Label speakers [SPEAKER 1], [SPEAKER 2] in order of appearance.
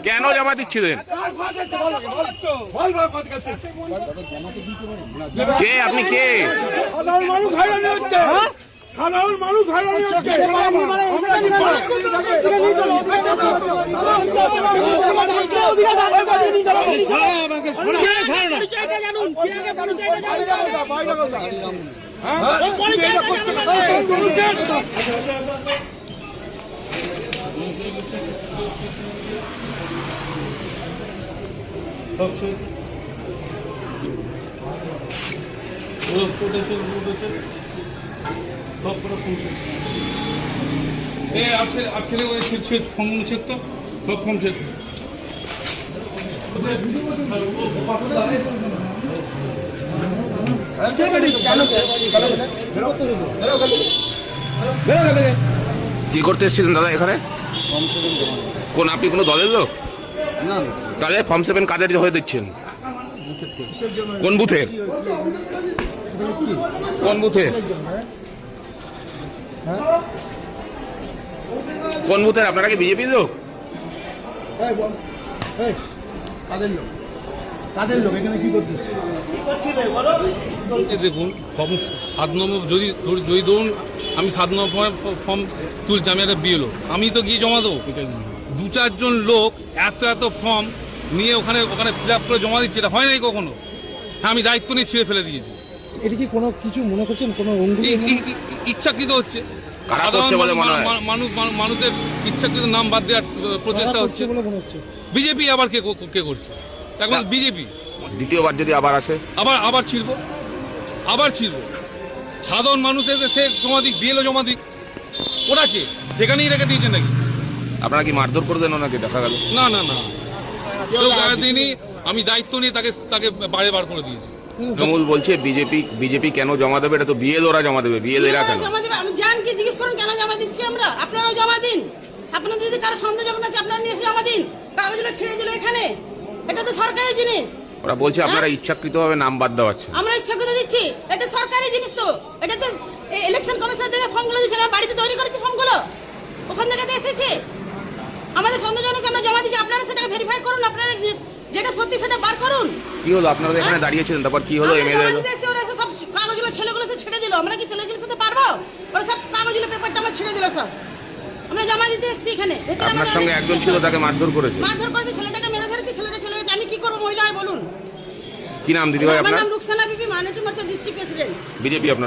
[SPEAKER 1] কেন জমা দিচ্ছিলেন? কে আপনি? কে?
[SPEAKER 2] সাধারণ মানুষ হয়রানি হচ্ছে।
[SPEAKER 1] কি করতে এসেছিলেন দাদা এখানে? কোন আপনি কোনো দলের লোক? তাহলে ফর্ম 7 কাদের হয়ে দিচ্ছেন? কোন বুথের? কোন বুথের? কোন বুথের? আপনারা কি বিজেপি লোক?
[SPEAKER 3] দেখুন, ফর্ম 7 নম্বর যদি ধরুন আমি 7 নম্বর ফর্ম তুলছি, আমি একটা বিএলও, আমি তো গিয়ে জমা দেবো। 2-4 জন লোক এত ফর্ম নিয়ে ওখানে ফিল আপ করে জমা দিচ্ছে, এটা হয় নাই কখনো। হ্যাঁ, আমি দায়িত্ব নিয়ে ছিঁড়ে ফেলে দিয়েছি।
[SPEAKER 2] এটা কি কোনো কিছু মনে করছেন? কোনো
[SPEAKER 3] ইচ্ছাকৃত হচ্ছে, মানুষের ইচ্ছাকৃত নাম বাদ দেওয়ার প্রচেষ্টা হচ্ছে
[SPEAKER 2] বলে মনে হচ্ছে।
[SPEAKER 3] বিজেপি আবার কে করছে? এখন বিজেপি
[SPEAKER 1] দ্বিতীয়বার যদি আবার আসে
[SPEAKER 3] আবার ছিড়বো। সাধারণ মানুষ এসে সে জমা দিক, বিএলও জমা দিক, ওরা কে সেখানেই রেখে দিয়েছে নাকি?
[SPEAKER 1] আপনারা কি মারধর করে দেন ওনাকে? দেখা গেল
[SPEAKER 3] না, কেউ গায়ে দিইনি, আমি দায়িত্ব নিয়ে তাকে বাইরে বার করে দিয়েছি।
[SPEAKER 1] তৃণমূল বলছে বিজেপি কেন জমা দেবে? এটা তো বিএলওরা জমা দেবে। বিএলএরা কেন
[SPEAKER 4] জমা দেবে? আমি জানকে জিজ্ঞেস করুন কেন জমা দিচ্ছি আমরা। আপনারাও জমা দিন। আপনাদের যদি কারো সন্দেহ যখন আছে আপনারা নিয়ে এসে জমা দিন। কাগজগুলো ছেড়ে দিল এখানে, এটা তো সরকারি জিনিস।
[SPEAKER 1] ওরা বলছে আপনারা ইচ্ছাকৃতভাবে নাম বাদ দেওয়াচ্ছে।
[SPEAKER 4] আমরা ইচ্ছাকৃত দিচ্ছি, এটা সরকারি জিনিস। তো এটা তো ইলেকশন কমিশন থেকে ফর্মগুলো দিচ্ছে, আমরা বাড়িতে তৈরি করেছি ফর্মগুলো, ওখান থেকে তো এসেছে। আমাদের সন্দেহজনক আমরা জমা দিচ্ছি, আপনারা সেটাকে ভেরিফাই করুন, আপনারা যেটা সত্যি সেটা বার করুন।
[SPEAKER 1] কি হলো? আপনারা এখানে দাঁড়িয়েছিলেন, তারপর কি হলো? এমএলএ
[SPEAKER 4] সব কাগজগুলো ছেলেগুলো ছেড়ে দিল। আমরা কি ছেলেগুলোর সাথে পারবো? ওরা সব কাগজগুলো পেপারটা আমার ছেড়ে দিল সব। আমরা জমা দিতে এসেছি এখানে।
[SPEAKER 1] আপনার সঙ্গে একজন ছিল, তাকে মারধর করেছে।
[SPEAKER 4] ছেলেটাকে মেরে ধরেছে, ছেলেটা চলে গেছে। আমি কি করবো? মহিলা হয় বলুন।
[SPEAKER 1] কি নাম দিদি ভাই আপনার?
[SPEAKER 4] আমার নাম রুকসানা বিবি, মাইনরিটি মোর্চা ডিস্ট্রিক্ট প্রেসিডেন্ট,
[SPEAKER 1] বিজেপি। আপনার